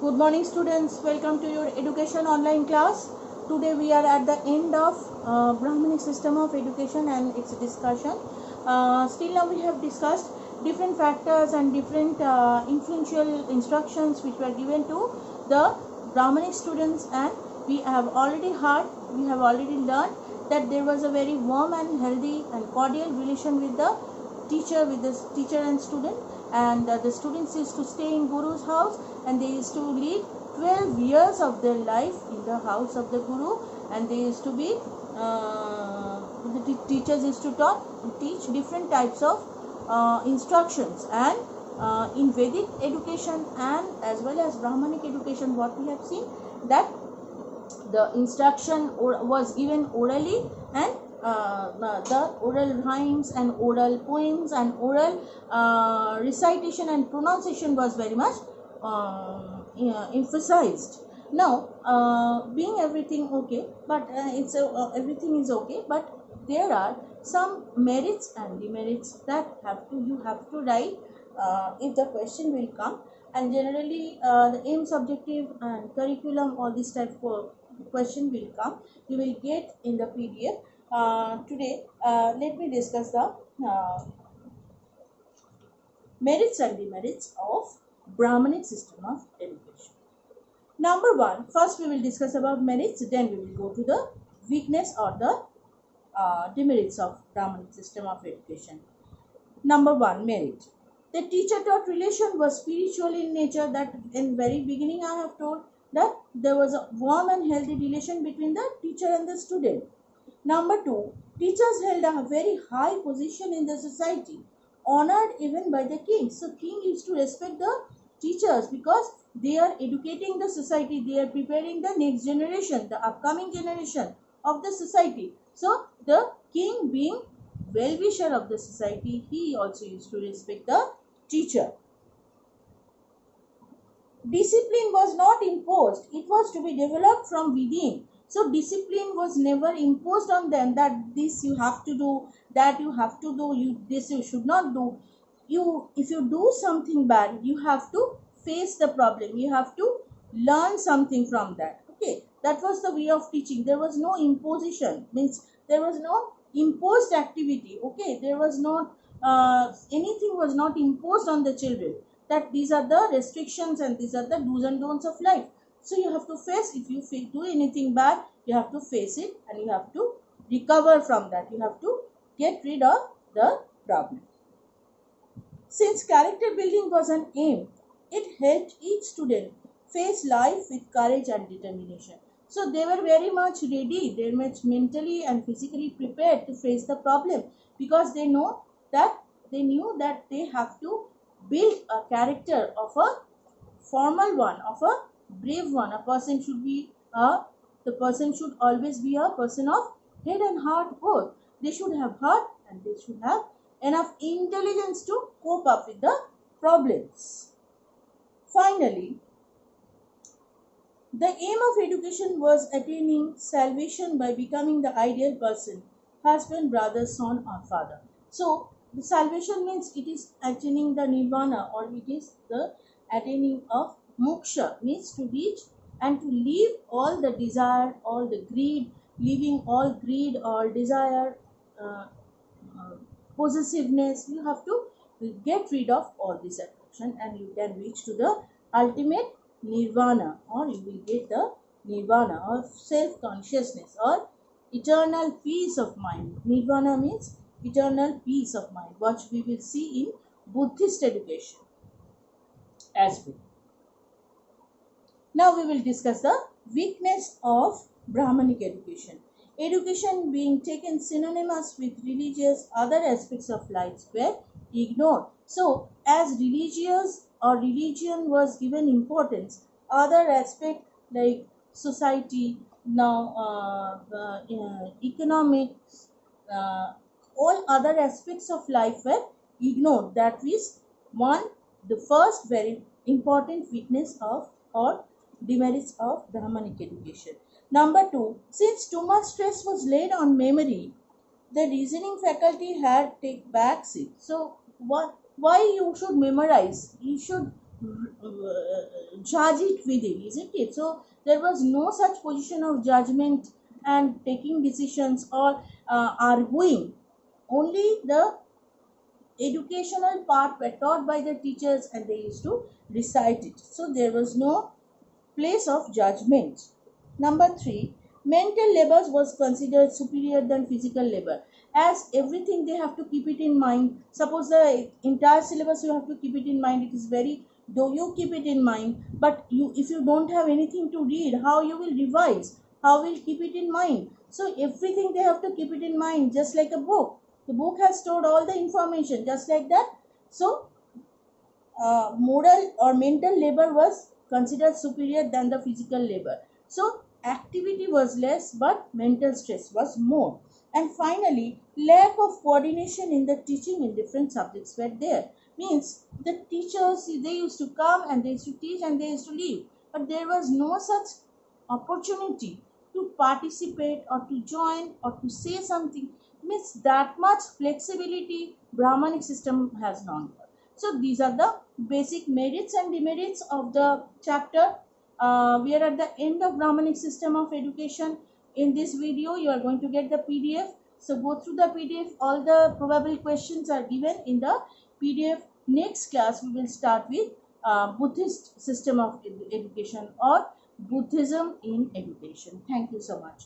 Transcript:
Good morning students, welcome to your education online class. Today we are at the end of Brahmanic system of education and its discussion. Still now we have discussed different factors and different influential instructions which were given to the Brahmanic students, and we have already learned that there was a very warm and healthy and cordial relation with the teacher and student, and the students used to stay in Guru's house and they used to lead 12 years of their life in the house of the Guru, and they used to be the teachers used to teach different types of instructions. And in Vedic education and as well as Brahmanic education, what we have seen, that the instruction was given orally, and the oral rhymes and oral poems and oral recitation and pronunciation was very much emphasized. Now, being everything okay, but everything is okay, but there are some merits and demerits that you have to write if the question will come. And generally, the aim, subjective, and curriculum, all this type of question will come. You will get in the PDF. Today, let me discuss the merits and demerits of Brahmanic system of education. Number one, first we will discuss about merits, then we will go to the weakness or the demerits of Brahmanic system of education. Number one, merit. The teacher-taught relation was spiritual in nature. That in very beginning I have told that there was a warm and healthy relation between the teacher and the student. Number two, teachers held a very high position in the society, honored even by the king. So king used to respect the teachers because they are educating the society, they are preparing the next generation, the upcoming generation of the society. So the king, being well-wisher of the society, he also used to respect the teacher. Discipline was not imposed, it was to be developed from within. So discipline was never imposed on them that this you have to do, that you have to do, this you should not do. If you do something bad, you have to face the problem, you have to learn something from that. Okay, that was the way of teaching. There was no imposition, means there was no imposed activity. Okay, there was not anything was not imposed on the children, that these are the restrictions and these are the do's and don'ts of life. So you have to face, if you do anything bad, you have to face it and you have to recover from that. You have to get rid of the problem. Since character building was an aim, it helped each student face life with courage and determination. So they were very much ready, they were much mentally and physically prepared to face the problem, because they knew that they have to build a character of a formal one, of a brave one. The person should always be a person of head and heart both. They should have heart and they should have enough intelligence to cope up with the problems. Finally, the aim of education was attaining salvation by becoming the ideal person, husband, brother, son, or father. So the salvation means it is attaining the nirvana, or it is the attaining of moksha, means to reach and to leave all the desire, all the greed, leaving all greed, all desire, possessiveness. You have to get rid of all this attraction and you can reach to the ultimate nirvana, or you will get the nirvana of self-consciousness or eternal peace of mind. Nirvana means eternal peace of mind, which we will see in Buddhist education as well. Now we will discuss the weakness of Brahmanic education. Education being taken synonymous with religious, other aspects of life were ignored. So as religious or religion was given importance, other aspect like society, now economics, all other aspects of life were ignored. That is the first very important weakness of or demerits of Brahmanic education. Number two, since too much stress was laid on memory, the reasoning faculty had take back seat. So why you should memorize? You should judge it within, isn't it? So there was no such position of judgment and taking decisions or arguing. Only the educational part were taught by the teachers and they used to recite it. So there was no place of judgment. Number 3, mental labor was considered superior than physical labor. As everything they have to keep it in mind. Suppose the entire syllabus you have to keep it in mind. It is very, though you keep it in mind, but you, if you don't have anything to read, how you will revise? How will keep it in mind? So everything they have to keep it in mind, just like a book. The book has stored all the information, just like that. So moral or mental labor was considered superior than the physical labor. So activity was less, but mental stress was more. And finally, lack of coordination in the teaching in different subjects were there. Means the teachers, they used to come and they used to teach and they used to leave, but there was no such opportunity to participate or to join or to say something. Means that much flexibility Brahmanic system has not got. So these are the basic merits and demerits of the chapter. We are at the end of Brahmanic system of education. In this video, you are going to get the PDF. So go through the PDF. All the probable questions are given in the PDF. Next class, we will start with Buddhist system of education or Buddhism in education. Thank you so much.